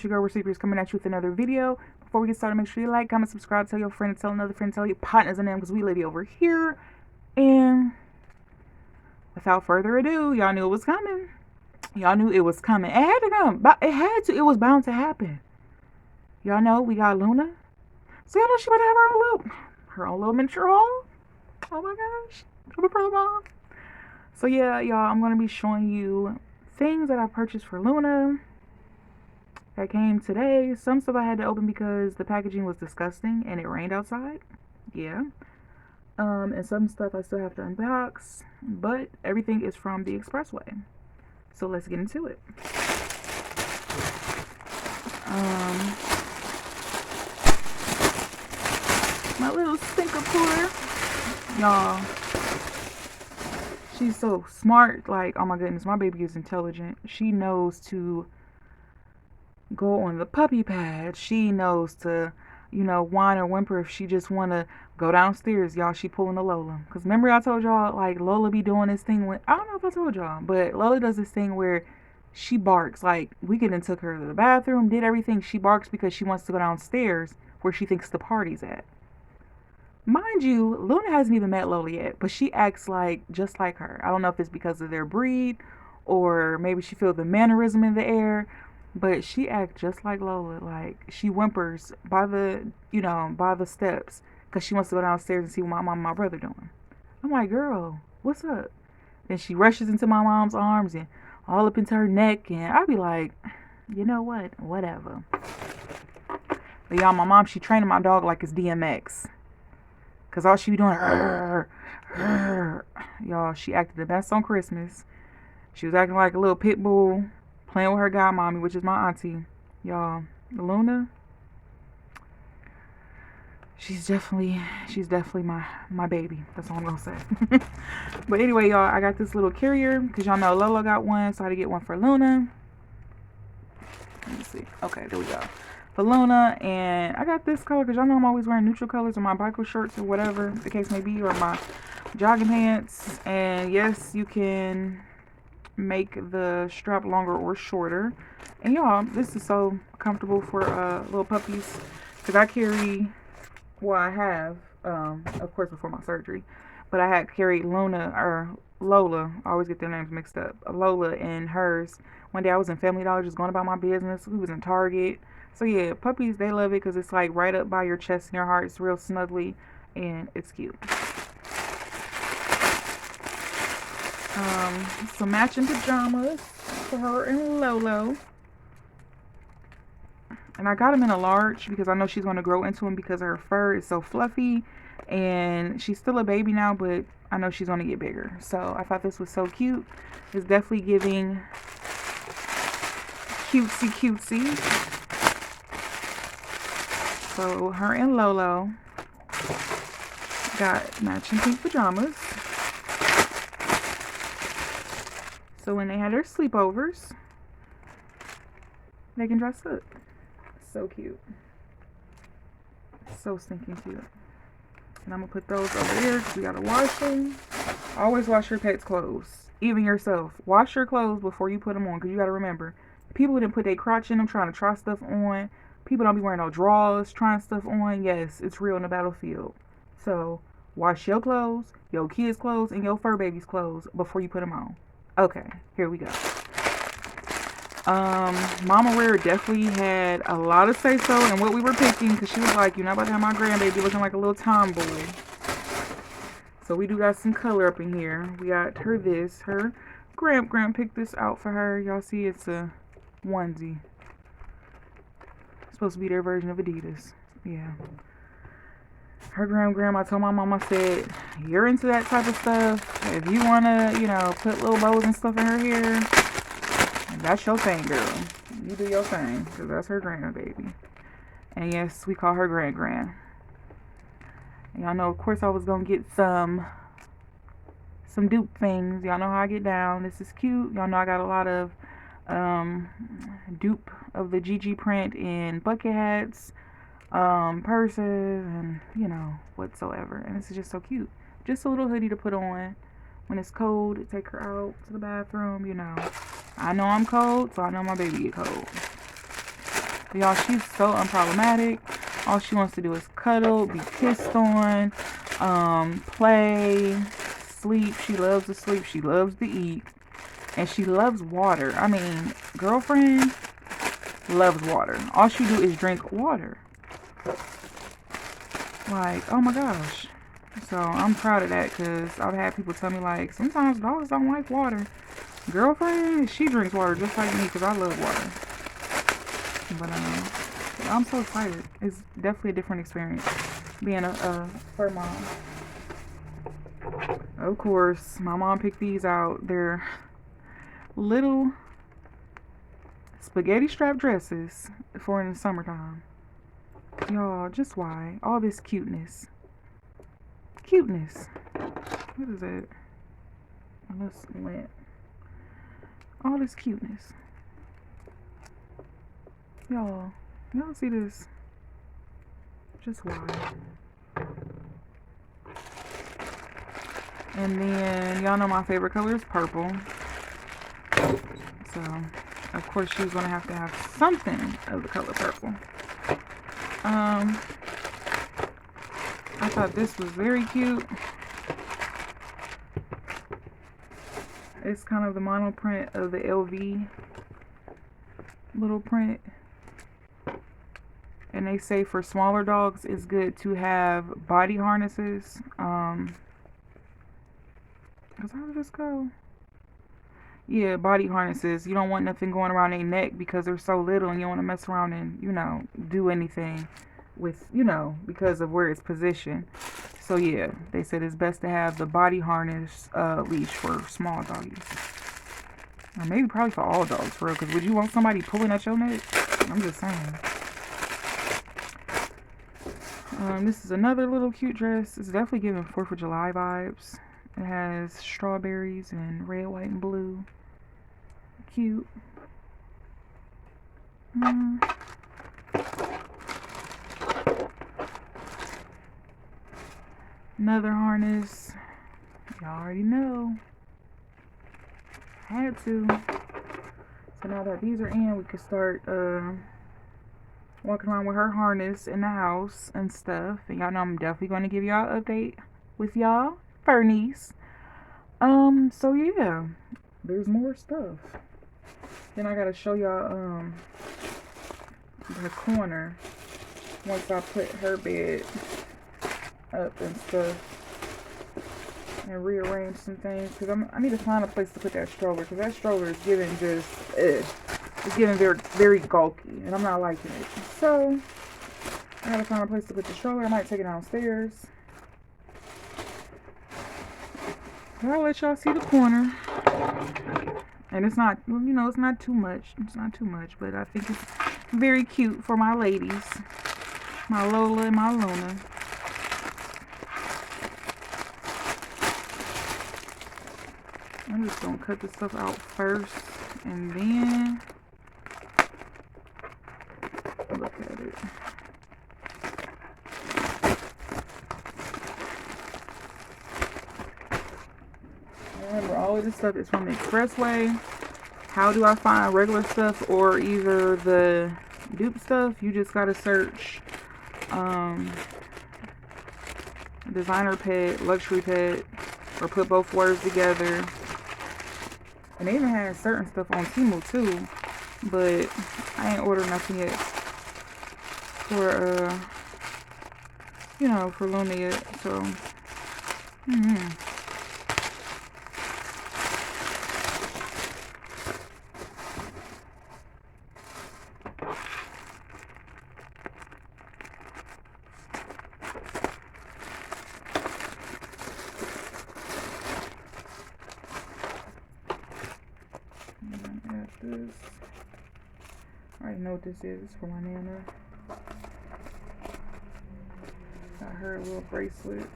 It's your girl Receivers coming at you with another video. Before we get started, make sure you like, comment, subscribe, tell your friend, tell another friend, tell your partners and them, because we lady over here. And without further ado, y'all knew it was coming. Y'all knew it was coming. It had to come. But it had to. It was bound to happen. Y'all know we got Luna. So y'all know she about to have her own little miniature haul. Oh my gosh. I'm a pro mom. So yeah, y'all, I'm going to be showing you things that I purchased for Luna that came today. Some stuff I had to open because the packaging was disgusting and it rained outside. Yeah. And some stuff I still have to unbox, but everything is from the expressway. So let's get into it. My little stinker puller. Y'all, she's so smart. Like, oh my goodness, my baby is intelligent. She knows to go on the puppy pad. She knows to, whine or whimper if she just want to go downstairs. Y'all, she pulling a Lola. Because remember I told y'all, like, Lola be doing this thing when, I don't know if I told y'all, but Lola does this thing where she barks. Like, we could have took her to the bathroom, did everything. She barks because she wants to go downstairs where she thinks the party's at. Mind you, Luna hasn't even met Lola yet, but she acts like just like her. I don't know if it's because of their breed or maybe she feels the mannerism in the air, but she acts just like Lola. Like, she whimpers by the steps because she wants to go downstairs and see what my mom and my brother doing. I'm like, girl, what's up? Then she rushes into my mom's arms and all up into her neck, and I'd be like, you know what? Whatever. But y'all, my mom, she training my dog like it's DMX. Because all she be doing, y'all, she acted the best on Christmas. She was acting like a little pit bull, playing with her godmommy, which is my auntie. Y'all, Luna, she's definitely my baby. That's all I'm going to say. But anyway, y'all, I got this little carrier because y'all know Lola got one, so I had to get one for Luna. Let me see. Okay, there we go. For Luna, and I got this color because y'all know I'm always wearing neutral colors on my biker shorts or whatever the case may be, or my jogging pants. And yes, you can make the strap longer or shorter. And y'all, this is so comfortable for little puppies because I have, of course before my surgery, but I had carried Luna or Lola, I always get their names mixed up, Lola and hers. One day I was in Family Dollar just going about my business. We was in Target. So yeah, puppies, they love it because it's like right up by your chest and your heart. It's real snuggly and it's cute. Some matching pajamas for her and Lolo. And I got them in a large because I know she's going to grow into them because her fur is so fluffy. And she's still a baby now, but I know she's going to get bigger. So I thought this was so cute. It's definitely giving cutesy. So her and Lolo got matching pink pajamas. So when they had their sleepovers, they can dress up. So cute. So stinking cute. And I'm going to put those over here because we got to wash them. Always wash your pet's clothes. Even yourself. Wash your clothes before you put them on because you got to remember, people didn't put their crotch in them trying to try stuff on. People don't be wearing no drawers, trying stuff on. Yes, it's real in the battlefield. So, wash your clothes, your kids' clothes, and your fur baby's clothes before you put them on. Okay, here we go. Mama Rare definitely had a lot of say-so in what we were picking because she was like, you're not about to have my grandbaby looking like a little tomboy. So, we do got some color up in here. We got her this. Her Gram picked this out for her. Y'all see it's a onesie. Supposed to be their version of Adidas. Yeah. Her grandma told my mom, I said, you're into that type of stuff. If you want to, put little bows and stuff in her hair, that's your thing, girl. You do your thing. Because that's her grandbaby. And yes, we call her Grand. And y'all know, of course, I was going to get some dupe things. Y'all know how I get down. This is cute. Y'all know I got a lot of dupe of the GG print in bucket hats, purses, and whatsoever. And this is just so cute. Just a little hoodie to put on when it's cold. Take her out to the bathroom. I know I'm cold, so I know my baby get cold. Y'all, she's so unproblematic. All she wants to do is cuddle, be kissed on, play, sleep. She loves to sleep. She loves to eat. And she loves water. I mean, girlfriend loves water. All she do is drink water. Like, oh my gosh. So I'm proud of that because I've had people tell me like, sometimes dogs don't like water. Girlfriend, she drinks water just like me because I love water. But I'm so excited. It's definitely a different experience being a fur mom. Of course, my mom picked these out. They're little spaghetti strap dresses for in the summertime. Y'all, just why? All this cuteness. Cuteness. What is it? Let's lint. All this cuteness. Y'all see this? Just why? And then y'all know my favorite color is purple. So of course she's gonna have to have something of the color purple. I thought this was very cute. It's kind of the mono print of the LV little print. And they say for smaller dogs it's good to have body harnesses. Cause how did this go? Yeah, body harnesses. You don't want nothing going around their neck because they're so little and you don't want to mess around and, do anything with, because of where it's positioned. So yeah, they said it's best to have the body harness leash for small doggies. Or maybe probably for all dogs, for real. Because would you want somebody pulling at your neck? I'm just saying. This is another little cute dress. It's definitely giving 4th of July vibes. It has strawberries and red, white, and blue. Cute. Another harness. Y'all already know. Had to. So now that these are in, we can start walking around with her harness in the house and stuff. And y'all know I'm definitely going to give y'all an update with y'all fur niece. So yeah, there's more stuff. Then I gotta show y'all the corner once I put her bed up and stuff and rearrange some things because I need to find a place to put that stroller because that stroller is giving just it's getting very, very gulky and I'm not liking it. So I gotta find a place to put the stroller. I might take it downstairs. I'll let y'all see the corner. And it's not, it's not too much. It's not too much, but I think it's very cute for my ladies. My Lola and my Luna. I'm just gonna cut this stuff out first and then look at it. Remember, all of this stuff is from the Expressway. How do I find regular stuff or either the dupe stuff? You just gotta search designer pet, luxury pet, or put both words together. And they even had certain stuff on Temu too, but I ain't ordered nothing yet for for Luna yet. So this. I already know what this is. It's for my Nana. Got her a little bracelet.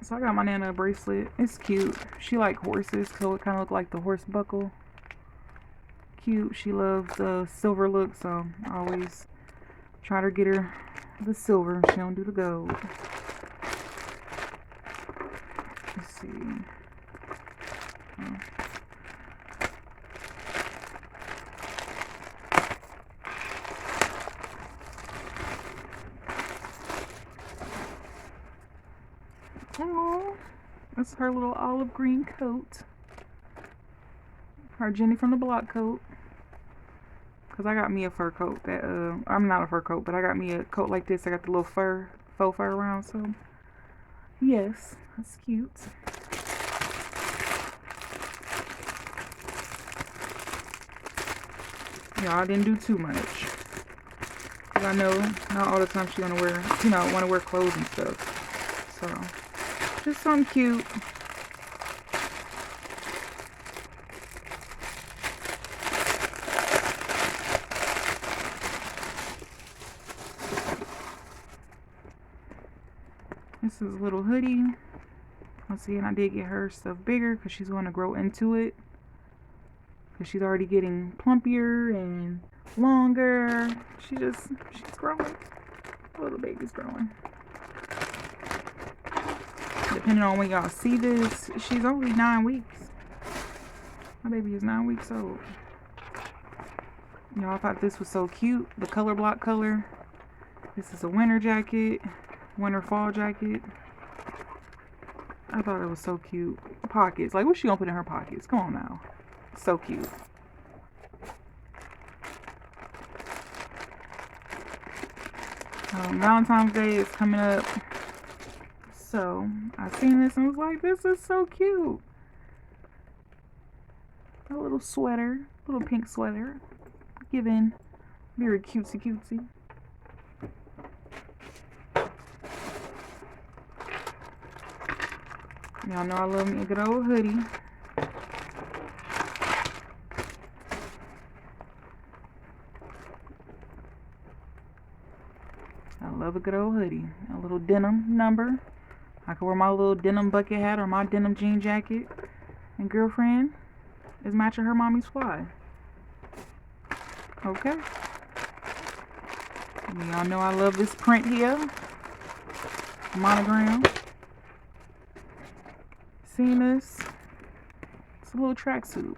So I got my Nana a bracelet. It's cute. She like horses, so it kind of look like the horse buckle. Cute. She loves the silver look, so I always try to get her the silver. She don't do the gold. Let's see. Oh. Oh, that's her little olive green coat. Her Jenny from the Block coat. Cause I got me a fur coat that I'm not a fur coat, but I got me a coat like this. I got the little faux fur around. So yes, that's cute. Yeah, I didn't do too much. Cause I know not all the time she wanna wear, wanna wear clothes and stuff. So just something cute. This is a little hoodie. Once again, I did get her stuff bigger because she's going to grow into it. Because she's already getting plumpier and longer. She's growing. Little baby's growing. Depending on when y'all see this, she's only 9 weeks. My baby is 9 weeks old. Y'all, I thought this was so cute. The color block color. This is a winter jacket. Winter fall jacket. I thought it was so cute. Pockets. Like, what's she gonna put in her pockets? Come on now. So cute. Valentine's Day is coming up. So, I seen this and was like, this is so cute. A little sweater. Little pink sweater. Giving very cutesy cutesy. Y'all know I love me a good old hoodie. I love a good old hoodie. A little denim number. I can wear my little denim bucket hat or my denim jean jacket. And girlfriend is matching her mommy's fly. Okay. Y'all know I love this print here. Monogram. Seen this? It's a little tracksuit.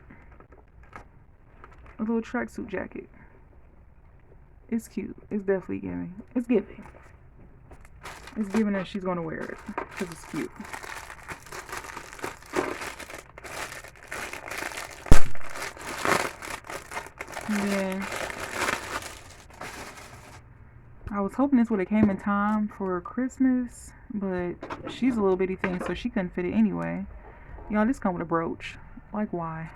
A little tracksuit jacket. It's cute. It's definitely giving. It's giving. It's giving that she's gonna wear it because it's cute. And then I was hoping this would have came in time for Christmas, but she's a little bitty thing, so she couldn't fit it anyway. Y'all, this come with a brooch. Like, why?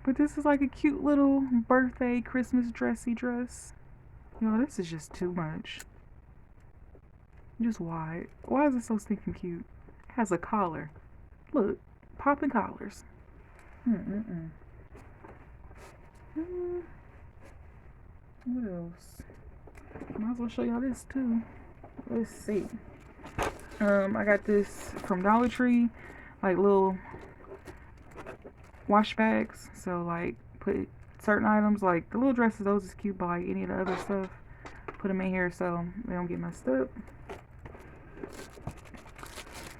But this is like a cute little birthday Christmas dressy dress. Y'all, this is just too much. Just why? Why is it so stinking cute? It has a collar. Look, popping collars. What else? Might as well show y'all this too. Let's see. I got this from Dollar Tree, like little wash bags. So like put certain items, like the little dresses, those is cute, but like any of the other stuff, put them in here so they don't get messed up.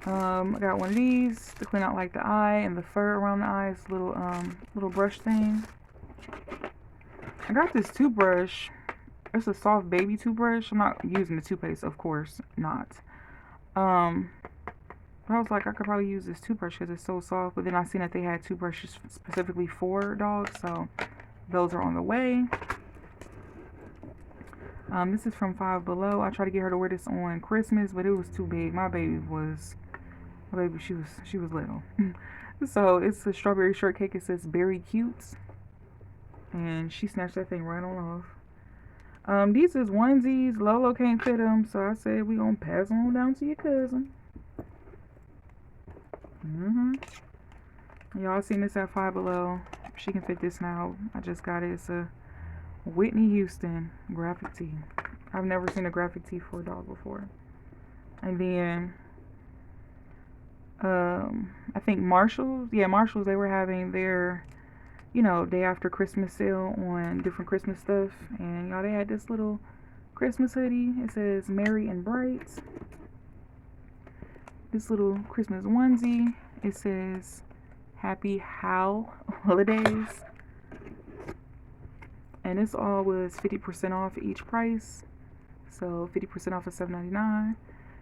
I got one of these to clean out like the eye and the fur around the eyes, little brush thing. I got this toothbrush. It's a soft baby toothbrush. I'm not using the toothpaste, of course not. But I was like, I could probably use this toothbrush because it's so soft. But then I seen that they had toothbrushes specifically for dogs, so those are on the way. This is from Five Below. I tried to get her to wear this on Christmas, but it was too big. My baby, she was little. So it's a strawberry shortcake. It says berry cute, and she snatched that thing right on off. These is onesies. Lolo can't fit them, so I said we gonna pass on down to your cousin. Y'all seen this at Five Below. She can fit this now. I just got it. It's a Whitney Houston graphic tee. I've never seen a graphic tee for a dog before. And then I think Marshalls, they were having their, day after Christmas sale on different Christmas stuff. And y'all, they had this little Christmas hoodie. It says Merry and Bright. This little Christmas onesie. It says Happy Holidays. And this all was 50% off each price. So 50% off of $7.99.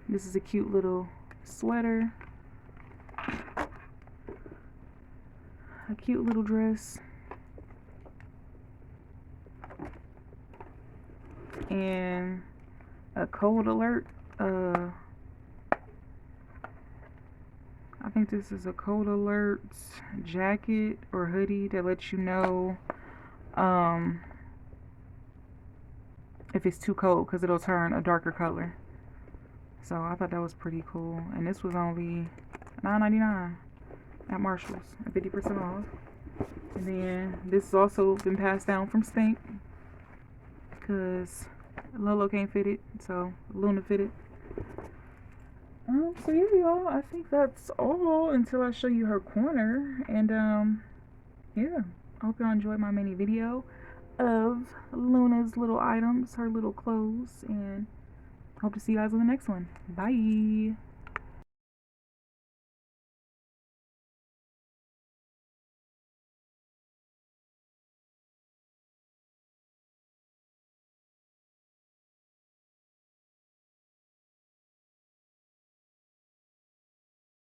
This is a cute little sweater, a cute little dress, and a cold alert. I think this is a cold alert jacket or hoodie that lets you know if it's too cold, because it'll turn a darker color. So I thought that was pretty cool. And this was only $9.99 at Marshall's at 50% off. And then this has also been passed down from Stink, because Lolo can't fit it, so Luna fit it. So yeah, y'all, I think that's all until I show you her corner. And yeah, I hope y'all enjoyed my mini video of Luna's little items, her little clothes, and hope to see you guys on the next one. Bye.